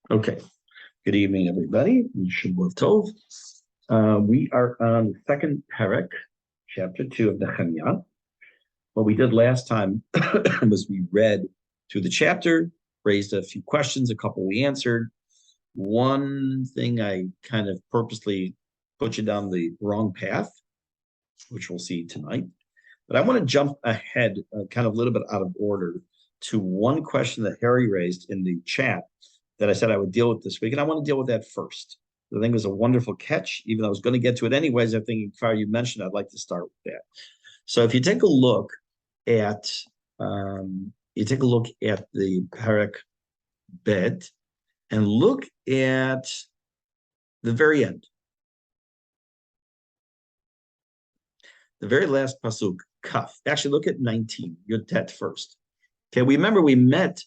Okay. Good evening, everybody. Shabbat Tov. We are on the second parak, chapter 2 of Nehemia. What we did last time was we read through the chapter, raised a few questions, a couple we answered. One thing I kind of purposely put you down the wrong path, which we'll see tonight. But I want to jump ahead, kind of a little bit out of order, to one question that Harry raised in the chat that I said I would deal with this week. And I want to deal with that first. I think it was a wonderful catch, even though I was going to get to it anyways. I think, Far, you mentioned I'd like to start with that. So if you take a look at the parak bed and look at the very end, the very last pasuk, kaf. Actually, look at 19, Yud Tet first. Okay, we remember we met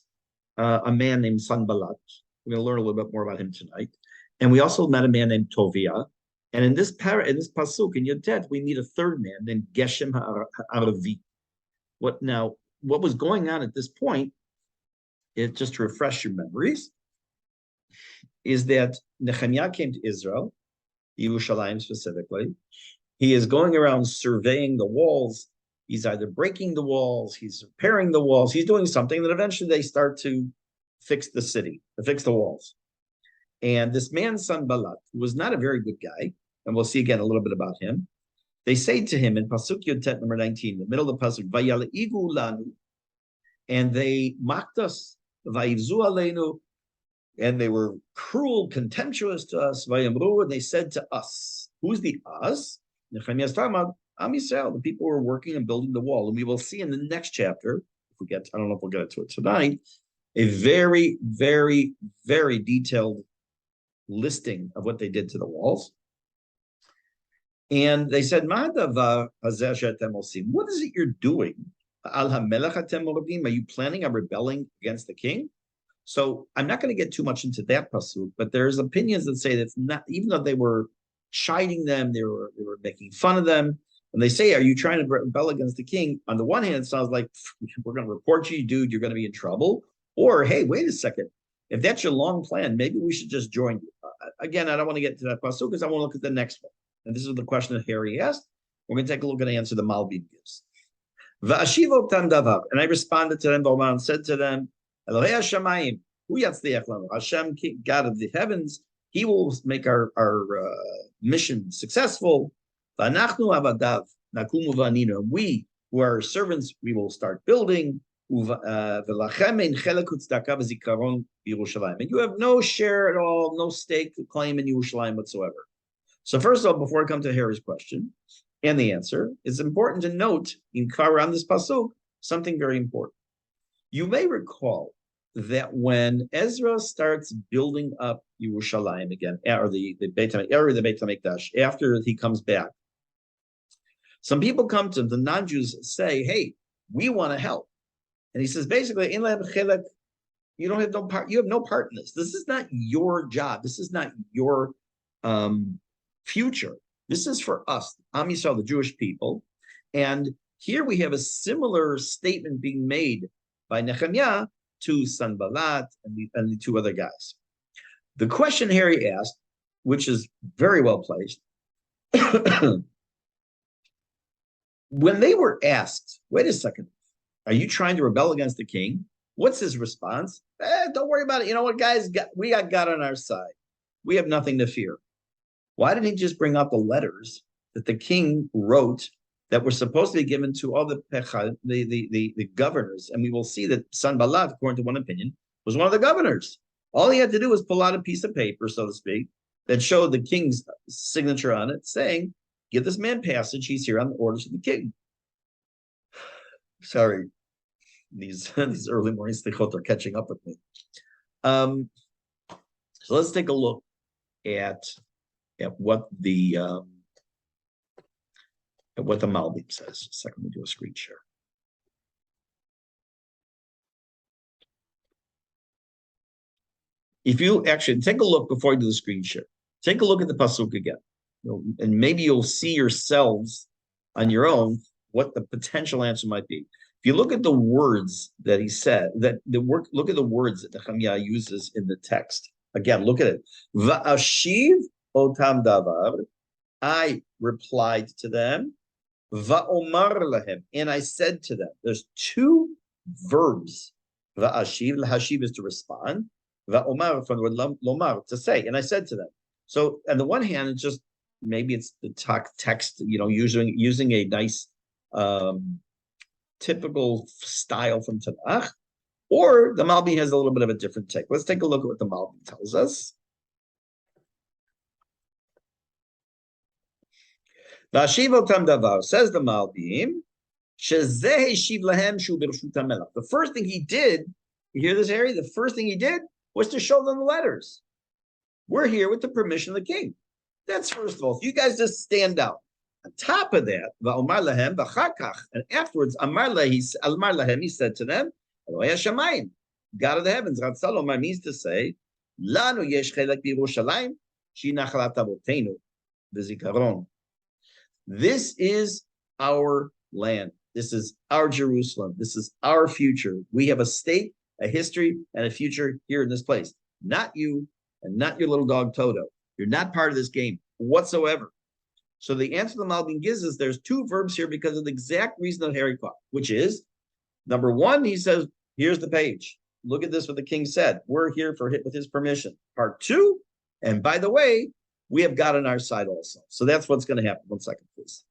a man named Sanballat. We're going to learn a little bit more about him tonight. And we also met a man named Tovia. And in this pasuk, in Yud Tet, we meet a third man named Geshem Ha'aravi. What was going on at this point, just to refresh your memories, is that Nehemiah came to Israel, Yerushalayim specifically. He is going around surveying the walls. He's either breaking the walls, he's repairing the walls, he's doing something that eventually they start to fix the city, to fix the walls. And this man, Sanballat, who was not a very good guy, and we'll see again a little bit about him, they say to him in Pasuk Yud Tet number 19, the middle of the Pasuk, Vayal'igu lanu, and they mocked us, Vayivzu aleinu, and they were cruel, contemptuous to us, Vayamru, and they said to us, who's the us? Nehemiah is talking about Am Yisrael, the people who are working and building the wall. And we will see in the next chapter, I don't know if we'll get to it tonight, a very, very, very detailed listing of what they did to the walls. And they said, what is it you're doing? Are you planning on rebelling against the king? So I'm not going to get too much into that pasuk, but there's opinions that say that's not, even though they were chiding them, they were making fun of them. And they say, are you trying to rebel against the king? On the one hand, it sounds like we're going to report you, dude, you're going to be in trouble. Or, hey, wait a second. If that's your long plan, maybe we should just join you. Again, I don't want to get to that pasuk because I want to look at the next one. And this is the question that Harry asked. We're going to take a look at the answer the Malbim gives. And I responded to them, and said to them, Hashem, God of the heavens, he will make our mission successful. We, who are servants, we will start building. And you have no share at all, no stake to claim in Yerushalayim whatsoever. So first of all, before I come to Harry's question and the answer, it's important to note in around this pasuk something very important. You may recall that when Ezra starts building up Yerushalayim again, or the Beit HaMikdash, after he comes back, some people come to him, the non-Jews say, hey, we want to help. And he says, basically, you have no part in this. This is not your job. This is not your future. This is for us, Am Yisrael, the Jewish people. And here we have a similar statement being made by Nehemiah to Sanballat and the two other guys. The question Harry asked, which is very well placed, when they were asked, wait a second, are you trying to rebel against the king? What's his response? Don't worry about it. You know what, guys? We got God on our side. We have nothing to fear. Why didn't he just bring out the letters that the king wrote that were supposed to be given to all the governors? And we will see that Sanballat, according to one opinion, was one of the governors. All he had to do was pull out a piece of paper, so to speak, that showed the king's signature on it, saying, give this man passage. He's here on the orders of the king. Sorry, these early morning slichot are catching up with me. So let's take a look at what the Malbim says. Just a second, let me do a screen share. If you actually take a look before you do the screen share, take a look at the pasuk again, and maybe you'll see yourselves on your own what the potential answer might be. If you look at the words that he said, look at the words that Nehemiah uses in the text. Again, look at it. Va'ashiv otam davar. I replied to them. Va'omar lahem. And I said to them, there's two verbs. Va'ashiv, lahashiv is to respond. Va'omar from the word lomar, to say. And I said to them. So on the one hand, it's just, maybe it's the text, using a nice typical style from Tanakh, or the Malbi has a little bit of a different take. Let's take a look at what the Malbi tells us. V'ashiv davar, says the Malbim, the first thing he did, you hear this, Harry? The first thing he did was to show them the letters. We're here with the permission of the king. That's first of all. So you guys just stand out. On top of that, va'omar lahem v'chakach, and afterwards, amar lahem, he said to them, God of the heavens, Rav Salomar means to say, Lanu yesh chelek b'Yerushalayim, shi nachalat avotenu v'zikaron. This is our land. This is our Jerusalem. This is our future. We have a state, a history, and a future here in this place. Not you, and not your little dog Toto. You're not part of this game whatsoever. So the answer the Malbim gives is there's two verbs here because of the exact reason that Harry caught, which is, number one, he says, here's the page. Look at this, what the king said. We're here with his permission. Part two, and by the way, we have God on our side also. So that's what's going to happen. 1 second, please.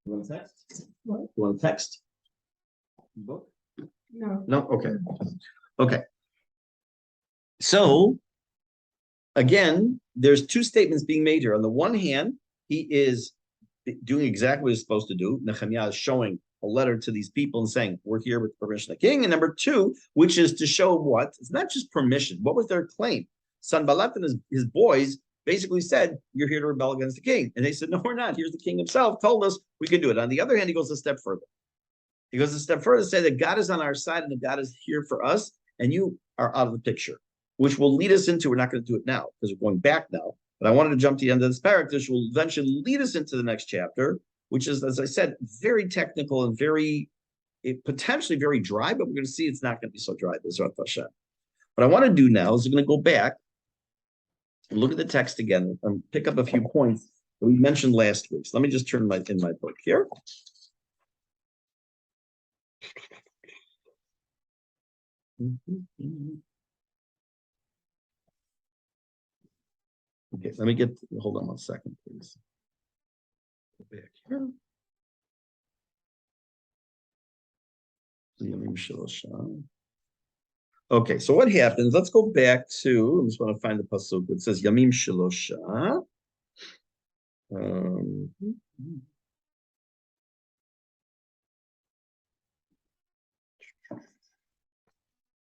You want a text? What? You want a text? Book? No. No? Okay. Okay. So, again, there's two statements being made here. On the one hand, he is doing exactly what he's supposed to do. Nehemia is showing a letter to these people and saying, we're here with the permission of the king. And number two, which is to show what? It's not just permission. What was their claim? Sanballat and his boys basically said, you're here to rebel against the king. And they said, no, we're not. Here's the king himself told us we can do it. On the other hand, he goes a step further. He goes a step further to say that God is on our side and that God is here for us, and you are out of the picture, which will lead us into, we're not going to do it now because we're going back now, but I wanted to jump to the end of this paragraph, which will eventually lead us into the next chapter, which is, as I said, very technical and potentially very dry, but we're going to see it's not going to be so dry. What I want to do now is I'm going to go back and look at the text again and pick up a few points that we mentioned last week. So let me just turn in my book here. Okay, let me hold on 1 second, please. Go back here. Okay, so what happens? Let's go back to, I just want to find the pasuk. It says Yamim Shalosha.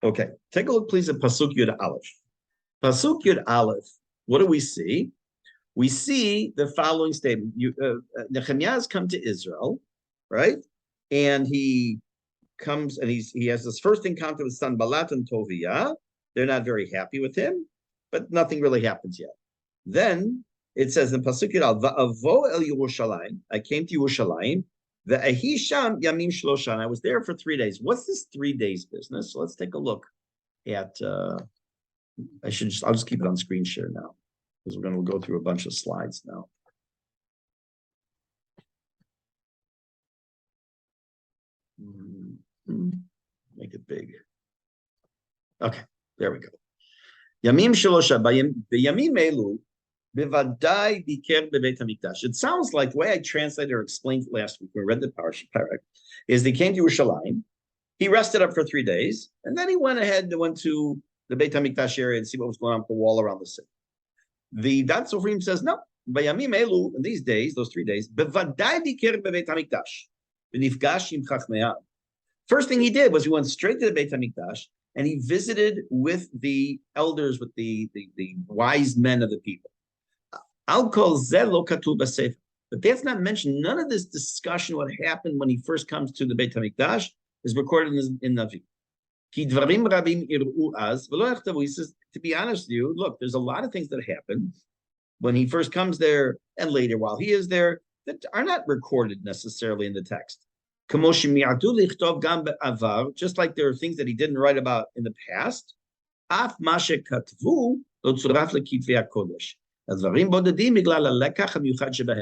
Okay, take a look, please, at Pasuk Yud Aleph. Pasuk Yud Aleph, what do we see? We see the following statement. Nehemia has come to Israel, right? And he comes and he has this first encounter with Sanballat and Tobiah. They're not very happy with him, but nothing really happens yet. Then it says in Pasuk Yud Aleph, Va'avo el Yerushalayim, I came to Yerushalayim, the Ahisham Yamim Shlosha, and I was there for 3 days. What's this 3 days business? So let's take a look at. I'll just keep it on screen share now because we're going to go through a bunch of slides now. Make it big. Okay, there we go. Yamim Shlosha Yamim Elu. It sounds like the way I translated or explained it last week when we read the parak is they came to Yerushalayim, he rested up for 3 days, and then he went to the Beit HaMikdash area and see what was going on with the wall around the city. The Dat Sofrim says, no, Bayamim Elu, in these days, those 3 days, first thing he did was he went straight to the Beit HaMikdash and he visited with the elders, with the wise men of the people. But that's not mentioned. None of this discussion, what happened when he first comes to the Beit HaMikdash, is recorded in Navi. He says, to be honest with you, look, there's a lot of things that happen when he first comes there and later while he is there that are not recorded necessarily in the text. Just like there are things that he didn't write about in the past.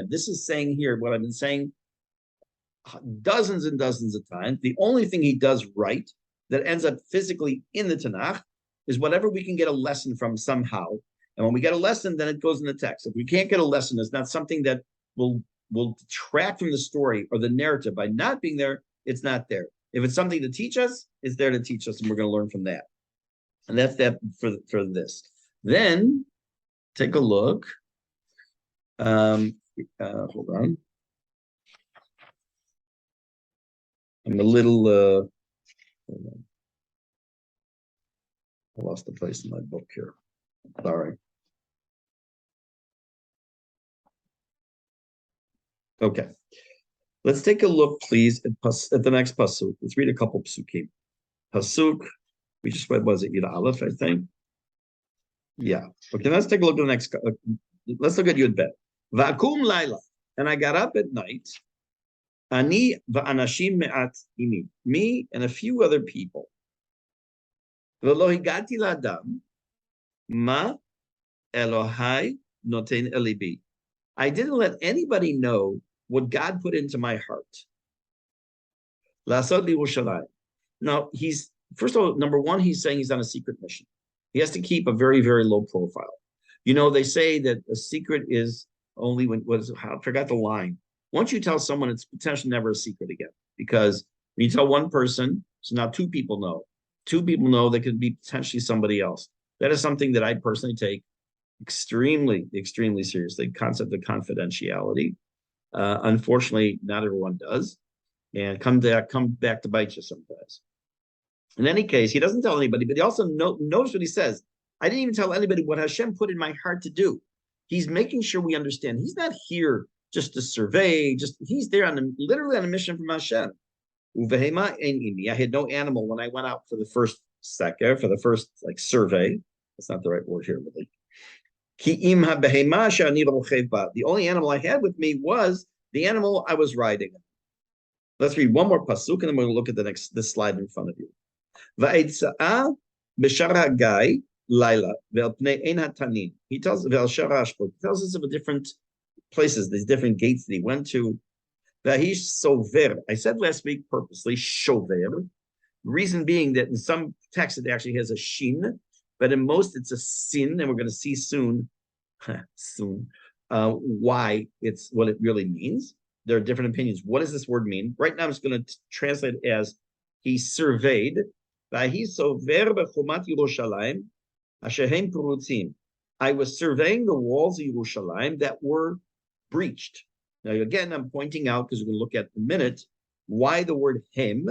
This is saying here what I've been saying dozens and dozens of times. The only thing he does right that ends up physically in the Tanakh is whatever we can get a lesson from somehow. And when we get a lesson, then it goes in the text. If we can't get a lesson, it's not something that will detract from the story or the narrative. By not being there, it's not there. If it's something to teach us, it's there to teach us, and we're going to learn from that. And that's that for this. Then take a look. Hold on. I'm a little. Hold on. I lost the place in my book here. Sorry. Okay. Let's take a look, please, at the next pasuk. Let's read a couple psukim. Pasuk, we just read, was it Yud Aleph, I think? Yeah. Okay, let's take a look at the next. Let's look at Yud Bet. Va'akum laila. And I got up at night. Ani va'anashim me'at imi. Me and a few other people. V'lo higati la'adam ma Elohai noten elibi. I didn't let anybody know what God put into my heart. Lasod li'Yerushalayim. Now, he's, first of all, number one, he's saying he's on a secret mission. He has to keep a very, very low profile. You know, they say that a secret is only when, I forgot the line. Once you tell someone, it's potentially never a secret again. Because when you tell one person, so now two people know. Two people know that could be potentially somebody else. That is something that I personally take extremely, extremely seriously. Concept of confidentiality. Unfortunately, not everyone does. And come back to bite you sometimes. In any case, he doesn't tell anybody, but he also notice what he says. I didn't even tell anybody what Hashem put in my heart to do. He's making sure we understand. He's not here just to survey. He's there literally on a mission from Hashem. I had no animal when I went out for the first survey. That's not the right word here, really. The only animal I had with me was the animal I was riding. Let's read one more pasuk, and then we're going to look at this slide in front of you. He tells us of different places, these different gates that he went to. I said last week purposely shover. Reason being that in some texts it actually has a shin, but in most it's a sin, and we're going to see soon why it's what it really means. There are different opinions. What does this word mean? Right now I'm just going to translate it as he surveyed. I was surveying the walls of Yerushalayim that were breached. Now, again, I'm pointing out, because we're going to look at in a minute, why the word hem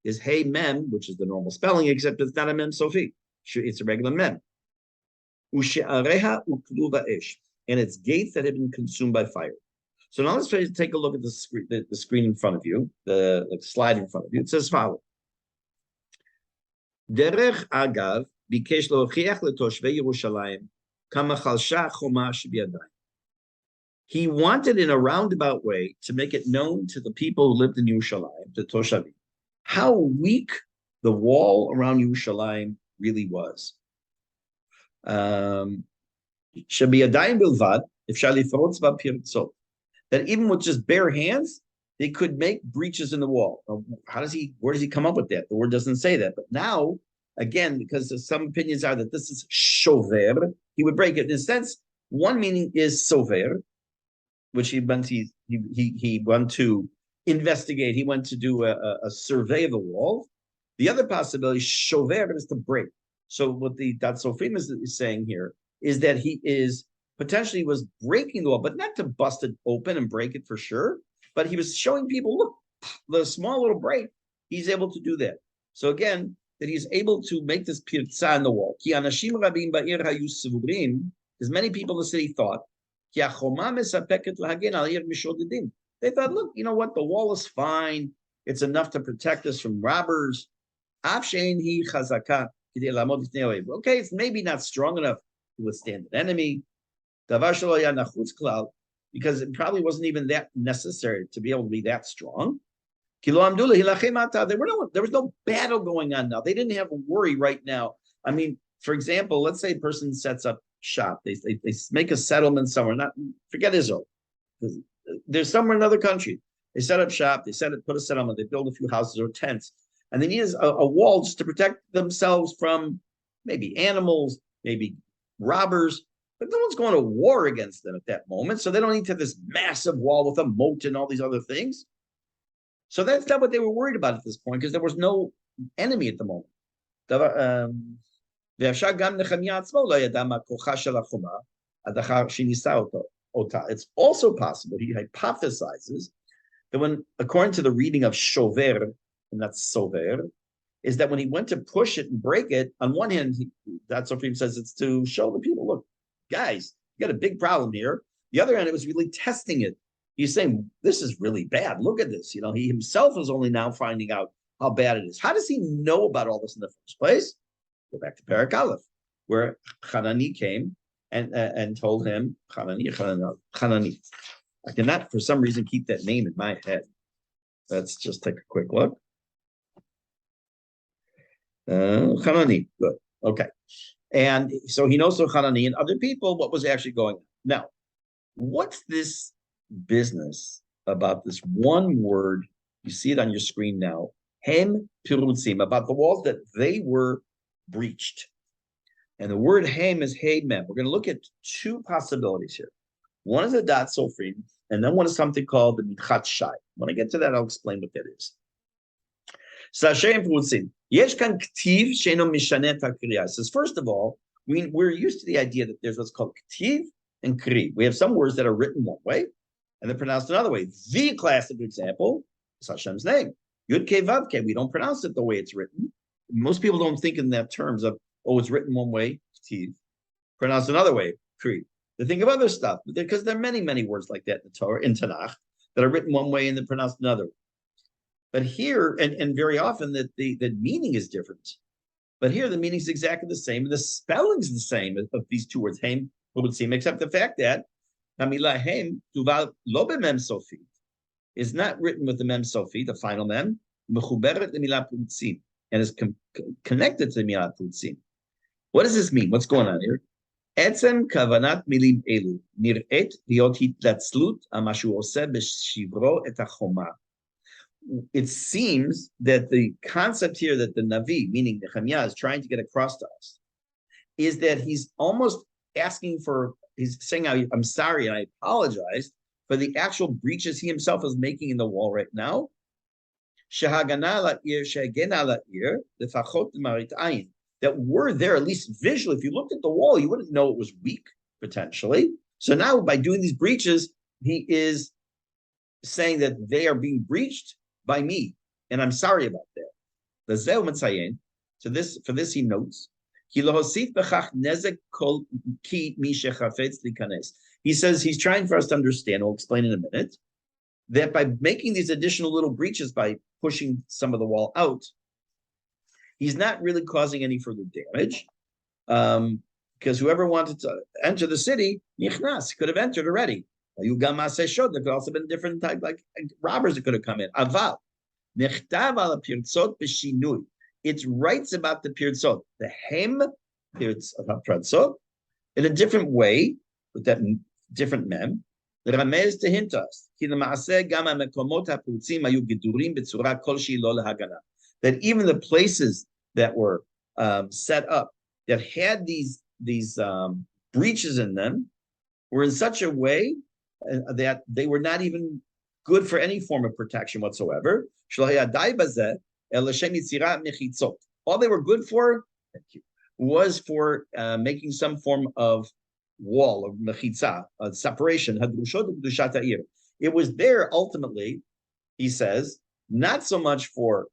is hey mem, which is the normal spelling, except it's not a mem sofi. It's a regular mem. And its gates that have been consumed by fire. So now let's take a look at the screen in front of you, the slide in front of you. It says follow. Derech agav bikesh lochiach letoshvei Yerushalayim kama chalsha choma shebiyadayim. He wanted in a roundabout way to make it known to the people who lived in Yerushalayim, the Toshavim, how weak the wall around Yerushalayim really was. Shebiyadayim bilvad ifshar lifrotz b'pirtzot. That even with just bare hands, they could make breaches in the wall. Where does he come up with that? The word doesn't say that. But now, again, because some opinions are that this is shover, he would break it. In a sense, one meaning is sover, which he went to investigate. He went to do a survey of the wall. The other possibility, shover, is to break. So what the Sofrim is saying here is that he is potentially was breaking the wall, but not to bust it open and break it for sure. But he was showing people, look, the small little break, he's able to do that. So again, that he's able to make this pirza in the wall. Because many people in the city thought, they thought, look, you know what? The wall is fine. It's enough to protect us from robbers. Okay, it's maybe not strong enough to withstand an enemy. because it probably wasn't even that necessary to be able to be that strong. There was no battle going on now. They didn't have a worry right now. I mean, for example, let's say a person sets up shop. They make a settlement somewhere. Not forget Israel. They're somewhere in another country. They set up shop. They put a settlement. They build a few houses or tents, and they need a wall just to protect themselves from maybe animals, maybe robbers. But no one's going to war against them at that moment, so they don't need to have this massive wall with a moat and all these other things. So that's not what they were worried about at this point, because there was no enemy at the moment. It's also possible, he hypothesizes, that when, according to the reading of Shover, and that's Sover, is that when he went to push it and break it, on one hand, that's what he says, it's to show the people, look, guys, you got a big problem here. The other hand, it was really testing it. He's saying, this is really bad. Look at this. He himself is only now finding out how bad it is. How does he know about all this in the first place? Go back to Perek Aleph, where Hanani came and told him, Hanani. I cannot, for some reason, keep that name in my head. Let's just take a quick look. Hanani, good. Okay. And so he knows from Hanani and other people what was actually going on. Now, what's this business about this one word? You see it on your screen now. Hem pirutzim, about the walls that they were breached. And the word hem is hey mem. We're going to look at two possibilities here. One is a dat sofrim, and then one is something called the mitchat shai. When I get to that, I'll explain what that is. Sashem pirutzim. Yesh kan ktiv sheino mishanet hakriya. Says, first of all, we're used to the idea that there's what's called ktiv and kri. We have some words that are written one way and they're pronounced another way. The classic example is Hashem's name. Yud Ke Vav Ke. We don't pronounce it the way it's written. Most people don't think in that terms of, oh, it's written one way, ktiv, pronounced another way, kri. They think of other stuff, because there are many, many words like that in the Torah, in Tanakh, that are written one way and then pronounced another way. But here, and very often, that the meaning is different. But here, the meaning is exactly the same, and the spelling is the same of these two words, hem, except the fact that Hamilah hem tuval lo b'mem sofi is not written with the mem sofi, the final mem, mechuberet lemilah putzim, and is connected to the milah putzim. What does this mean? What's going on here? Etzem kavanat milim elu nir'et liot hitlatzlut amashu oseh b'shivro et hachoma. It seems that the concept here that the Navi, meaning Nehemia, is trying to get across to us is that he's almost asking for, he's saying, I'm sorry and I apologize for the actual breaches he himself is making in the wall right now. That were there, at least visually. If you looked at the wall, you wouldn't know it was weak, potentially. So now by doing these breaches, he is saying that they are being breached by me, and I'm sorry about that. So for this he notes, he says he's trying for us to understand, I'll explain in a minute, that by making these additional little breaches, by pushing some of the wall out, he's not really causing any further damage, because whoever wanted to enter the city, nichnas, could have entered already. There could also have been different type, like robbers that could have come in. Aval, nechtav al pirtzot b'shinui. It writes about the pirtzot, the hem pirtzot, in a different way, with that different mem. The ramez to hint us that even the places that were set up that had these breaches in them were in such a way that they were not even good for any form of protection whatsoever. All they were good for, was for making some form of wall, of mechitza, separation. It was there ultimately, he says, not so much for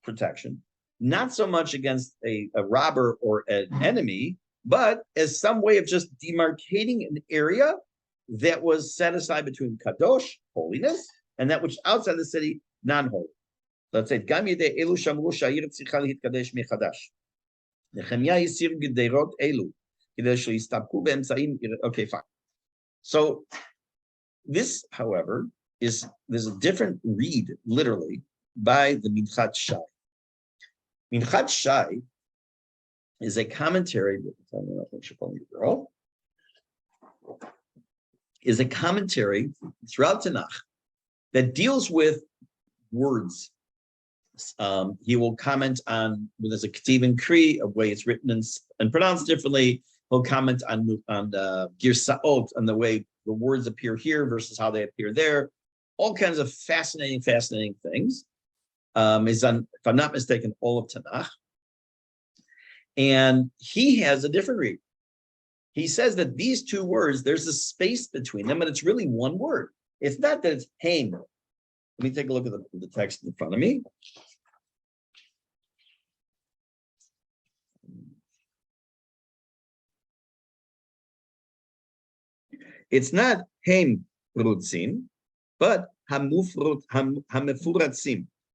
protection, not so much against a robber or an enemy, but as some way of just demarcating an area that was set aside between kadosh, holiness, and that which outside the city, non-holy. Let's say, Gam yedei elu shamru sha'ir tzricha lahitkadesh mechadash. Nehemia yisir gederot elu, kidei she'yistabku be'emtzaim. Okay, fine. So This, however, there's a different read, literally, by the Minchat Shai. Minchat Shai is a commentary, is a commentary throughout Tanakh that deals with words. He will comment on when there's a Ktiv and Kri, a way it's written and pronounced differently. He'll comment on Girsaot, on the way the words appear here versus how they appear there. All kinds of fascinating things. Is on, if I'm not mistaken, all of Tanakh. And he has a different read. He says that these two words, there's a space between them, but it's really one word. It's not that it's Haim. Let me take a look at the text in front of me. It's not Haim Rutzim, but Hamefuratzim.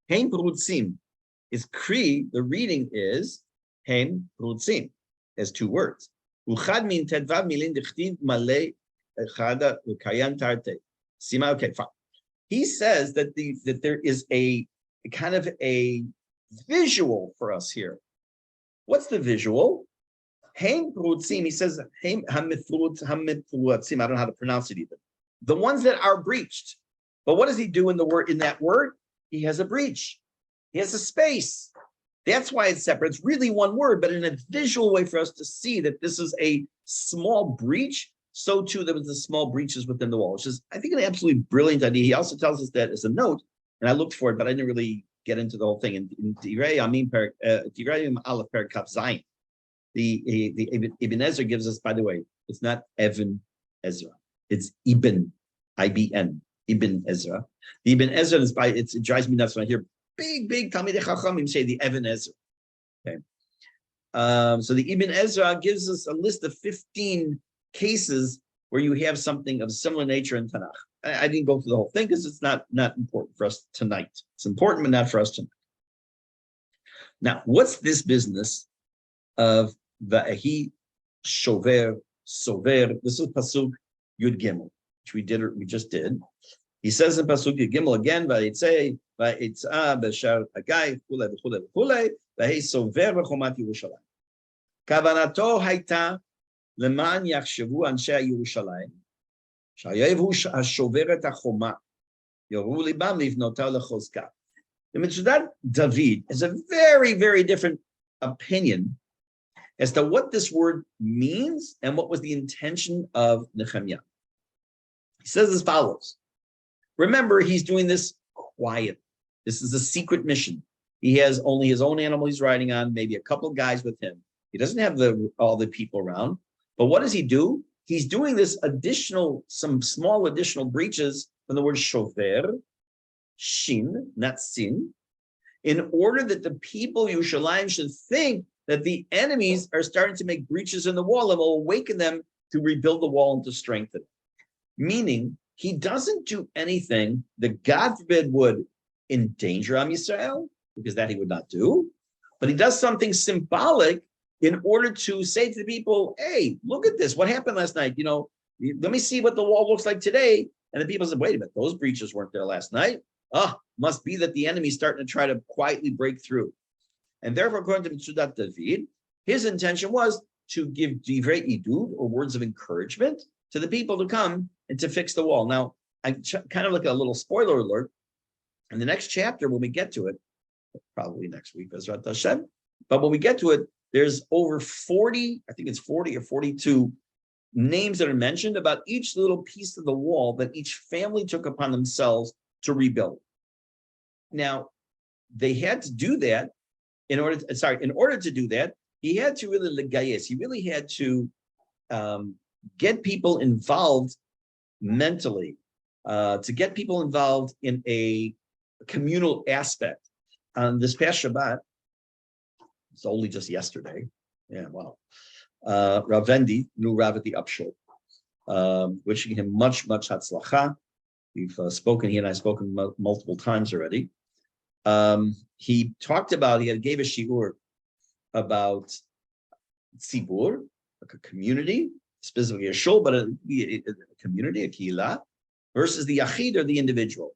Haim Rutzim is Kri, the reading is Haim Rutzim, as two words. Okay, fine. He says that there is a kind of a visual for us here. What's the visual? Haim Prutzim, he says, Haim Hamifrutzim, I don't know how to pronounce it even. The ones that are breached. But what does he do in that word? He has a breach. He has a space. That's why it's separate. It's really one word, but in a visual way for us to see that this is a small breach. So too, there was the small breaches within the wall, which is, I think, an absolutely brilliant idea. He also tells us that as a note, and I looked for it, but I didn't really get into the whole thing. In Tirei Aleph Perek Kaf Zayin, the Ibn Ezra gives us, by the way, it's not Evan Ezra, it's Ibn, I-B-N, Ibn Ezra. The Ibn Ezra is it drives me nuts when I hear big Talmidei Chachamim say the Evan Ezra. Okay, so the Ibn Ezra gives us a list of 15 cases where you have something of similar nature in Tanakh. I didn't go through the whole thing because it's not important for us tonight. It's important, but not for us tonight. Now, what's this business of Va'ahi Shover Sover? This is Pasuk Yud Gimel, which we just did. He says in Pasuk Yud Gimel again, Vayitzei, Vayitza, B'shar Hagai, V'chulei, V'chulei, V'chulei, V'hei Sover V'chomat Yerushalayim. Kavanato Haita Leman Yachshavu Anshe Yerushalayim, Shayevu Hashover Et HaChoma, Yoru Libam Livnota Lechozka. The Mitzvah David has a very different opinion as to what this word means and what was the intention of Nehemia. He says as follows. Remember, he's doing this quiet. This is a secret mission. He has only his own animal he's riding on, maybe a couple of guys with him. He doesn't have all the people around. But what does he do? He's doing this some small additional breaches from the word shover, shin, not sin, in order that the people Yerushalayim should think that the enemies are starting to make breaches in the wall and will awaken them to rebuild the wall and to strengthen it. Meaning, he doesn't do anything that, God forbid, would endanger Am Yisrael, because that he would not do, but he does something symbolic in order to say to the people, hey, look at this. What happened last night? Let me see what the wall looks like today. And the people said, wait a minute, those breaches weren't there last night. Must be that the enemy's starting to try to quietly break through. And therefore, according to Mitzvah David, his intention was to give divrei idud, or words of encouragement, to the people to come and to fix the wall. Now, I kind of like a little spoiler alert. In the next chapter, when we get to it, probably next week, Bezrat Hashem, but when we get to it, there's over 40, I think it's 40 or 42 names that are mentioned about each little piece of the wall that each family took upon themselves to rebuild. Now, they had to do that in order to do that, he had to really legayes. He really had to get people involved mentally, to get people involved in a communal aspect. On this past Shabbat, it's only just yesterday. Yeah, wow. Rav Vendi, new Rav at the Upshul, wishing him much hatzlacha. We've spoken, he and I have spoken multiple times already. He talked about, gave a shiur about tzibur, like a community, specifically a shul, but a community, a kihila, versus the yachid or the individual.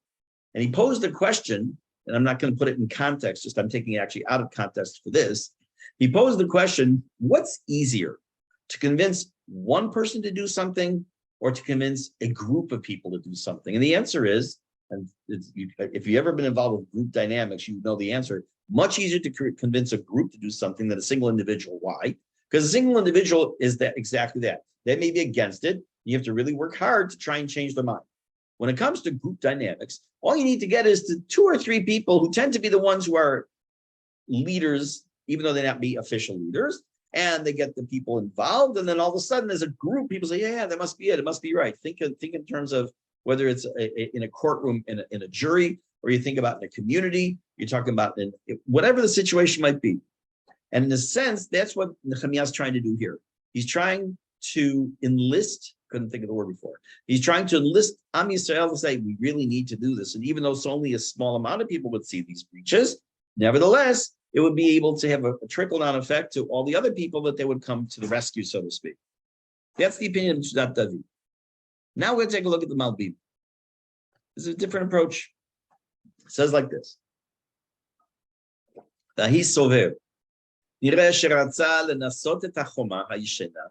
And he posed a question, and I'm not going to put it in context, just I'm taking it actually out of context for this. He posed the question, what's easier, to convince one person to do something or to convince a group of people to do something? And the answer is, and if you've ever been involved with group dynamics, you know the answer, much easier to convince a group to do something than a single individual. Why? Because a single individual is that exactly that. They may be against it. You have to really work hard to try and change their mind. When it comes to group dynamics, all you need to get is to 2 or 3 people who tend to be the ones who are leaders, even though they not be official leaders, and they get the people involved. And then all of a sudden, as a group, people say, yeah, that must be it. It must be right. Think in terms of whether it's in a courtroom, in a jury, or you think about in a community, you're talking about in whatever the situation might be. And in a sense, that's what Nehemia is trying to do here. He's trying to enlist, couldn't think of the word before. He's trying to enlist Am Yisrael to say, we really need to do this. And even though it's only a small amount of people would see these breaches, nevertheless, it would be able to have a trickle-down effect to all the other people that they would come to the rescue, so to speak. That's the opinion of Shudat David. Now we're going to take a look at the Malbim. This is a different approach. It says like this. Vahi sover. נראה שרצה לנסות את החומה הישנה,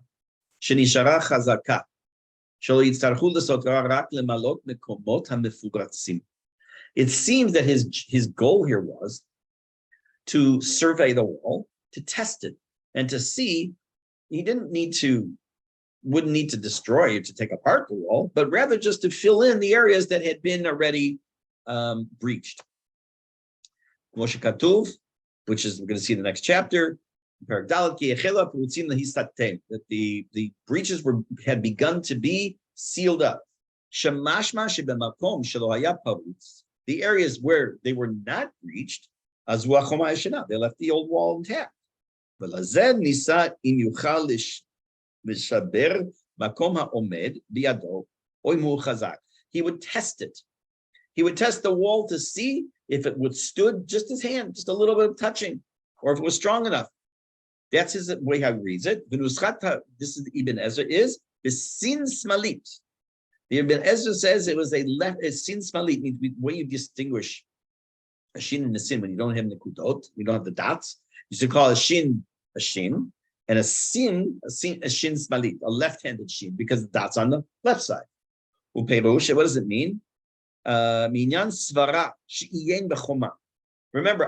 שנשארה חזקה, שלא יצטרכו לסותרה רק למלות מקומות המפורצים. It seems that his goal here was to survey the wall, to test it, and to see. He wouldn't need to destroy it, to take apart the wall, but rather just to fill in the areas that had been already breached. Moshe Katuv, which is, we're going to see in the next chapter, that the breaches had begun to be sealed up. The areas where they were not breached, they left the old wall intact. He would test it. He would test the wall to see if it withstood just his hand, just a little bit of touching, or if it was strong enough. That's his way how he reads it. This is Ibn Ezra, is Bisin Smalit. The Ibn Ezra says it was a Sin Smalit, means the way you distinguish a shin and a sin when you don't have nekudot, you don't have the dots. You should call a shin, and a shin smalit, a left-handed shin, because the dot's on the left side. What does it mean? Remember,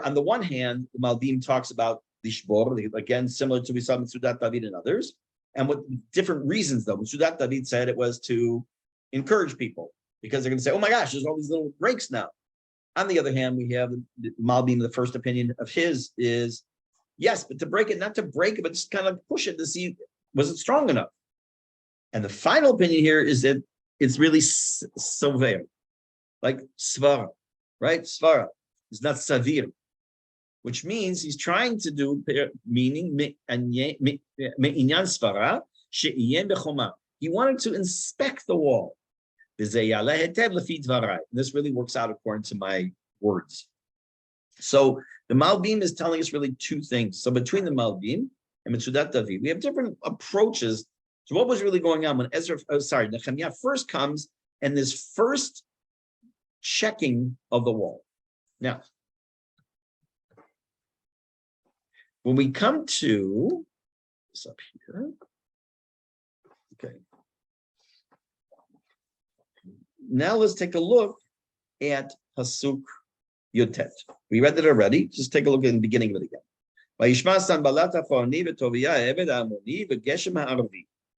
on the one hand, the Malbim talks about lishbor, again, similar to we saw in Shudat David and others, and with different reasons though. When Shudat David said it was to encourage people, because they're going to say, oh my gosh, there's all these little breaks now. On the other hand, we have the Malbim, the first opinion of his is, yes, but to break it, not to break it, but just kind of push it to see, was it strong enough? And the final opinion here is that it's really sover, like svara, right? Svara is not savir, which means he's trying to do, meaning, me'inyan svara, she'iyem bechoma. He wanted to inspect the wall. This really works out according to my words. So the Malbim is telling us really 2 things. So between the Malbim and Shudat David, we have different approaches to what was really going on when Nehemia first comes and this first checking of the wall. Now, when we come to this up here, okay. Now let's take a look at Pasuk Yotet. We read it already. Just take a look at the beginning of it again.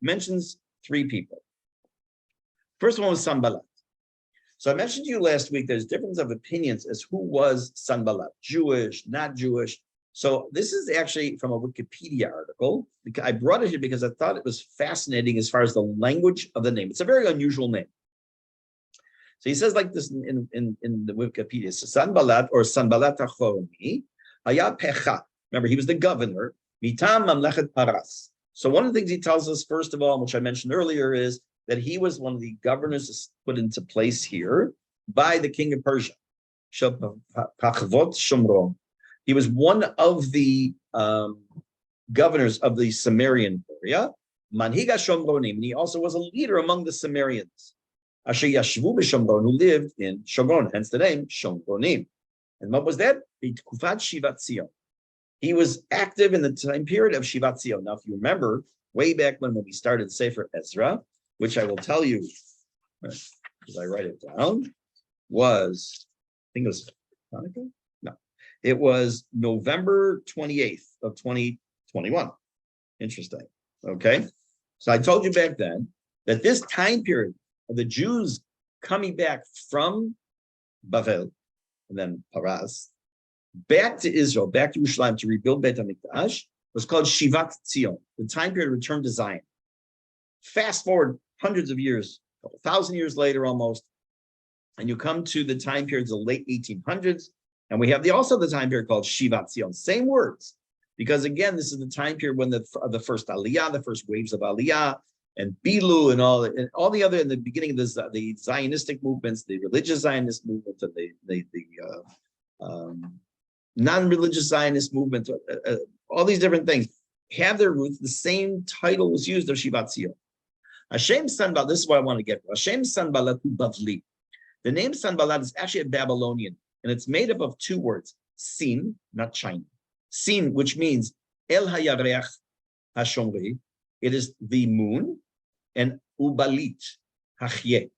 Mentions 3 people. First one was Sanballat. So I mentioned to you last week, there's difference of opinions as who was Sanballat, Jewish, not Jewish. So this is actually from a Wikipedia article. I brought it here because I thought it was fascinating as far as the language of the name. It's a very unusual name. So he says like this in the Wikipedia. So Sanballat or Sanballat HaChoroni, Haya Pecha. Remember, he was the governor. Mitam Mamlechet Paras. So one of the things he tells us, first of all, which I mentioned earlier, is that he was one of the governors put into place here by the king of Persia. He was one of the governors of the Sumerian area. Manhiga Shomronim, and he also was a leader among the Sumerians. Asher Yashvu b'Shomron, who lived in Shomron, hence the name Shomronim. And what was that? B'Tkufat Shivat Zion. He was active in the time period of Shivat Zion. Now, if you remember, way back when we started Sefer Ezra, which I will tell you, because I write it down, was, I think it was Hanukkah? No, it was November 28th of 2021. Interesting. Okay. So I told you back then that this time period of the Jews coming back from Bavel and then Paras back to Israel, back to Yerushalayim to rebuild Beit HaMikdash was called Shivat Zion, the time period of return to Zion. Fast forward hundreds of years, a couple thousand years later almost, and you come to the time periods of the late 1800s, and we have also the time period called Shivat Zion, same words, because again, this is the time period when the first Aliyah, the first waves of Aliyah, and Bilu and all the other, in the beginning of the Zionistic movements, the religious Zionist movement, and the non-religious Zionist movement, all these different things have their roots. The same title was used of Shivat Zion. Hashem Sanballat, this is what I want to get to. Hashem Sanballat Bavli. The name Sanballat is actually a Babylonian, and it's made up of two words, Sin, not China. Sin, which means El Hayareach Hashomri, it is the moon, and Ubalit, Hachye,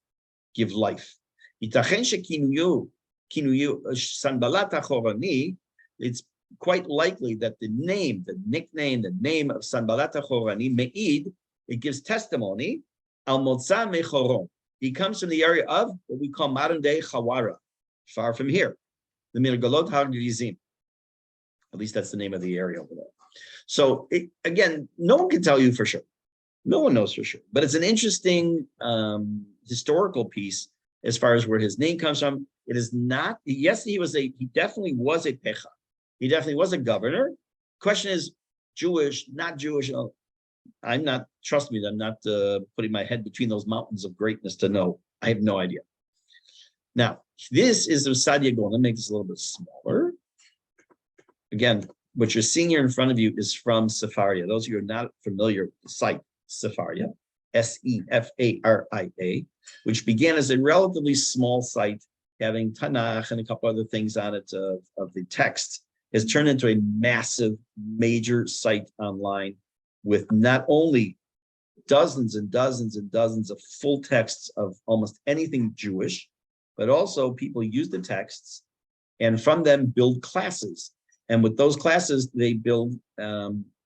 give life. Itachen shekinuyu Sanballat HaChorani, it's quite likely that the name, the nickname, the name of Sanballat HaChorani, Me'id, it gives testimony, Al Motza Mechoron. He comes from the area of what we call modern day Chawara, far from here, the Mirgalot HaGrizim. At least that's the name of the area over there. So again, no one can tell you for sure. No one knows for sure, but it's an interesting historical piece as far as where his name comes from. It is not, yes, he definitely was a pecha. He definitely was a governor. Question is, Jewish, not Jewish. I'm not, trust me, I'm not putting my head between those mountains of greatness to know. I have no idea. Now, this is the Sadia Golan. Let me make this a little bit smaller. Again, what you're seeing here in front of you is from Sefaria. Those of you who are not familiar with the site, Sefaria, Sefaria, which began as a relatively small site having Tanakh and a couple other things on it of the text, has turned into a massive, major site online with not only dozens and dozens and dozens of full texts of almost anything Jewish, but also people use the texts and from them build classes. And with those classes, they build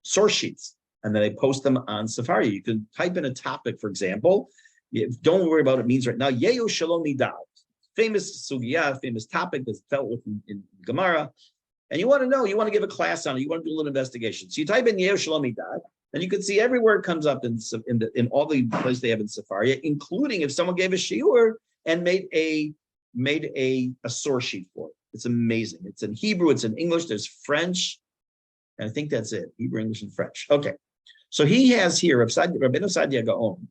source sheets and then they post them on Sefaria. You can type in a topic, for example. Don't worry about what it means right now. Yehu Shalom Nidal, famous sugya, famous topic that's dealt with in Gemara. And you want to know, you want to give a class on it, you want to do a little investigation. So you type in Yehu Shalom Nidal, and you can see everywhere it comes up in all the places they have in Sefaria, including if someone gave a shiur and made a source sheet for it. It's amazing. It's in Hebrew, it's in English, there's French, and I think that's it, Hebrew, English, and French. Okay, so he has here, Rabbeinu Sadia Gaon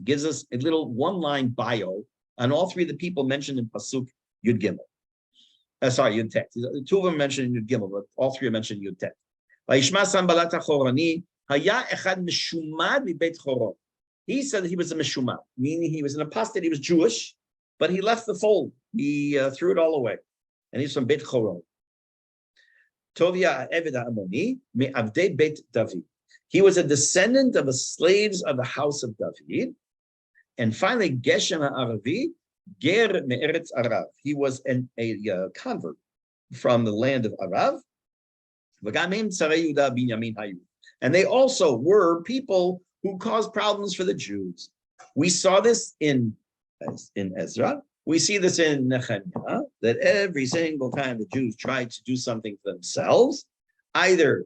gives us a little one-line bio on all three of the people mentioned in Pasuk Yud Gimel. Yud Tet. Two of them mentioned in Yud Gimel, but all three are mentioned in Yud Tet. Vayishma Sanballat HaChorani, haya echad meshumad mibeit Choron. He said that he was a meshumad, meaning he was an apostate, he was Jewish, but he left the fold. He threw it all away. And he's from Beit Choron. Tovia Eved HaAmoni, me'avdei Beit David. He was a descendant of the slaves of the house of David. And finally, Geshem HaAravi, Ger Me'eretz Arav. He was a convert from the land of Arav. And they also were people who caused problems for the Jews. We saw this in Ezra. We see this in Nehemia, that every single time the Jews tried to do something for themselves, either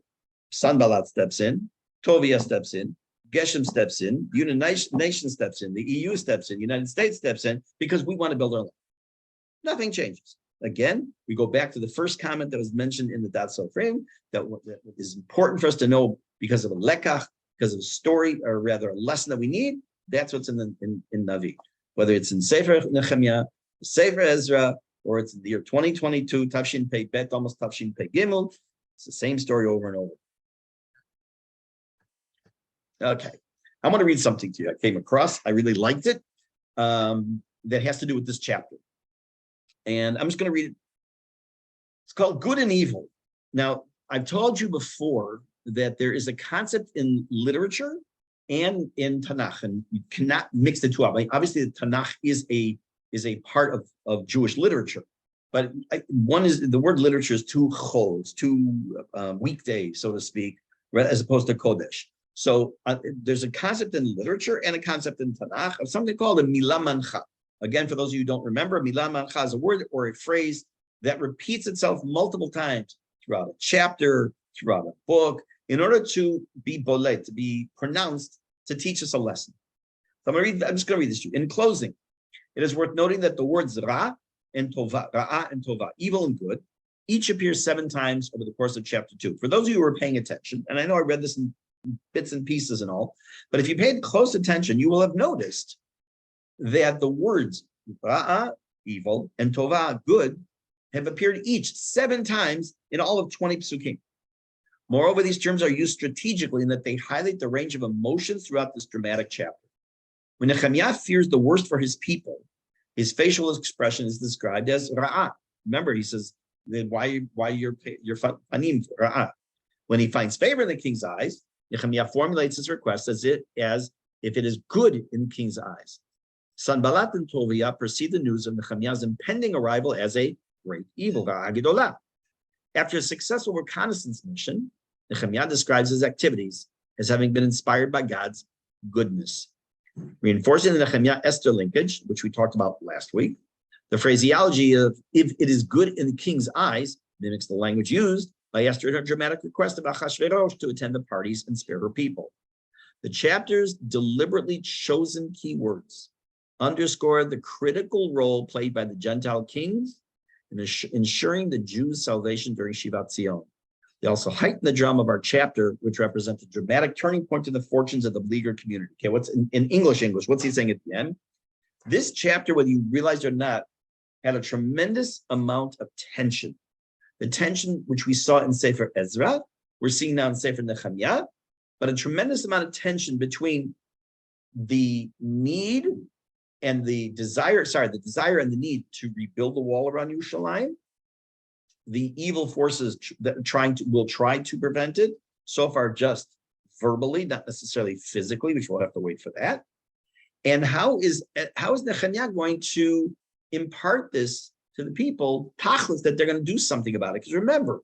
Sanballat steps in, Tovia steps in, Geshem steps in, the United Nations steps in, the EU steps in, the United States steps in, because we want to build our life. Nothing changes. Again, we go back to the first comment that was mentioned in the Datsel frame, that is important for us to know because of a lekach, because of a story, or rather a lesson that we need. That's what's in Navi. Whether it's in Sefer Nehemia, Sefer Ezra, or it's in the year 2022, Tafshin Pei Bet, almost Tafshin Pei Gimel, it's the same story over and over. Okay, I want to read something to you. I came across, I really liked it. that has to do with this chapter. And I'm just going to read it. It's called Good and Evil. Now, I've told you before that there is a concept in literature and in Tanakh, and you cannot mix the two up. Like, obviously, the Tanakh is a part of Jewish literature, but one is the word literature is two chols, two weekdays, so to speak, right, as opposed to kodesh. So there's a concept in literature and a concept in Tanakh of something called a milah mancha. Again, for those of you who don't remember, milah mancha is a word or a phrase that repeats itself multiple times throughout a chapter, throughout a book, in order to be bolet, to be pronounced, to teach us a lesson. So I'm just going to read this to you. In closing, it is worth noting that the words ra and tova, evil and good, each appears 7 times over the course of chapter 2. For those of you who are paying attention, and I know I read this in bits and pieces and all, but if you paid close attention, you will have noticed that the words ra, evil, and tova, good, have appeared each 7 times in all of 20 psukim. Moreover, these terms are used strategically in that they highlight the range of emotions throughout this dramatic chapter. When Nehemiah fears the worst for his people, his facial expression is described as ra'ah. Remember, he says, why your fanim ra'ah? When he finds favor in the king's eyes, Nehemiah formulates his request as if it is good in the king's eyes. Sanballat and Tobiah perceive the news of Nehemiah's impending arrival as a great evil, ra'ah gedolah. After a successful reconnaissance mission, Nehemiah describes his activities as having been inspired by God's goodness. Reinforcing the Nehemiah-Esther linkage, which we talked about last week, the phraseology of if it is good in the king's eyes mimics the language used by Esther in her dramatic request of Achashverosh to attend the parties and spare her people. The chapter's deliberately chosen keywords underscore the critical role played by the Gentile kings in ensuring the Jews' salvation during Shivat Zion. They also heighten the drama of our chapter, which represents a dramatic turning point in the fortunes of the beleaguered community. Okay, what's in English, what's he saying at the end? This chapter, whether you realize it or not, had a tremendous amount of tension. The tension which we saw in Sefer Ezra, we're seeing now in Sefer Nehemiah, but a tremendous amount of tension between the need and the desire and the need to rebuild the wall around Yerushalayim, the evil forces that will try to prevent it, so far just verbally, not necessarily physically, which we'll have to wait for that. And how is Nehemiah going to impart this to the people, tachlis, that they're going to do something about it? Because remember,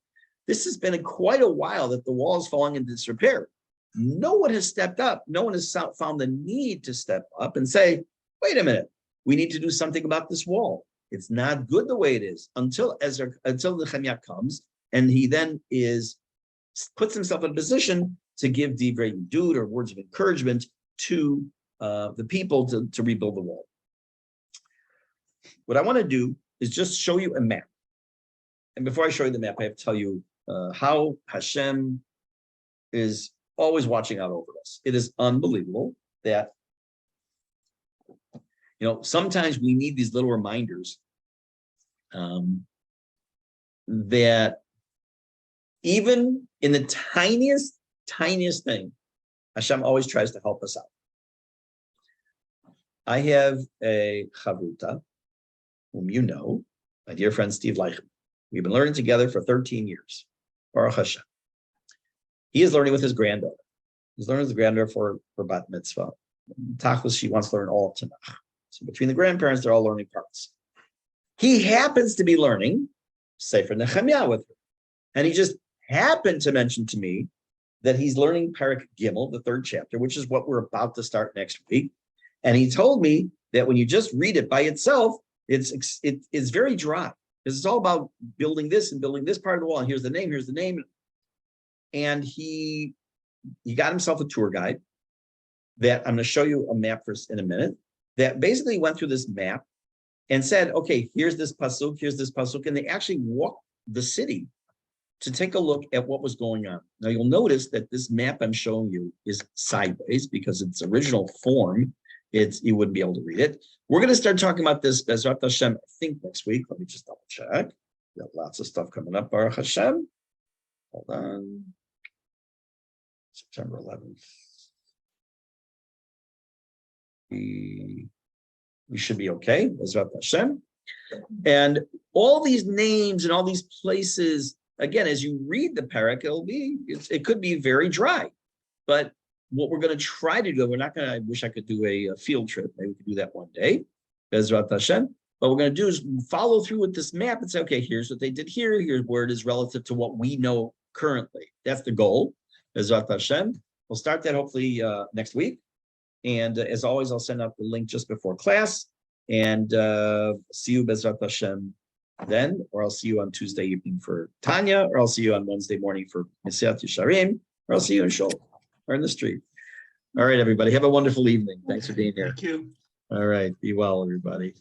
this has been quite a while that the wall is falling into disrepair. No one has stepped up. No one has found the need to step up and say, wait a minute, we need to do something about this wall. It's not good the way it is until Nehemiah comes, and he then puts himself in a position to give divrei yidud, or words of encouragement, to the people to rebuild the wall. What I want to do is just show you a map. And before I show you the map, I have to tell you how Hashem is always watching out over us. It is unbelievable that sometimes we need these little reminders that even in the tiniest thing, Hashem always tries to help us out. I have a chavruta, whom you know, my dear friend Steve Leichem. We've been learning together for 13 years. Baruch Hashem. He is learning with his granddaughter. He's learning with his granddaughter for bat mitzvah. Tachlis, she wants to learn all of Tanakh. So between the grandparents, they're all learning parts. He happens to be learning Sefer Nehemiah with her. And he just happened to mention to me that he's learning Parak Gimel, the 3rd chapter, which is what we're about to start next week. And he told me that when you just read it by itself, it's very dry, because it's all about building this and building this part of the wall. And here's the name. And he got himself a tour guide that I'm going to show you a map for in a minute, that basically went through this map and said, okay, here's this pasuk, and they actually walked the city to take a look at what was going on. Now you'll notice that this map I'm showing you is sideways because its original form, you wouldn't be able to read it. We're going to start talking about this Bezrat Hashem, I think next week. Let me just double check. We got lots of stuff coming up, Baruch Hashem. Hold on. September 11th. we should be okay, Bezrat Hashem. And all these names and all these places, again, as you read the parak, it could be very dry. But what we're going to try to do, I wish I could do a field trip. Maybe we could do that one day, Bezrat Hashem. What we're going to do is follow through with this map and say, okay, here's what they did here. Here's where it is relative to what we know currently. That's the goal, Bezrat Hashem. We'll start that hopefully next week. And as always, I'll send out the link just before class. And see you, Bezrat Hashem, then, or I'll see you on Tuesday evening for Tanya, or I'll see you on Wednesday morning for Mesilat Yesharim, or I'll see you in Shul or in the street. All right, everybody. Have a wonderful evening. Thanks for being here. Thank you. All right. Be well, everybody.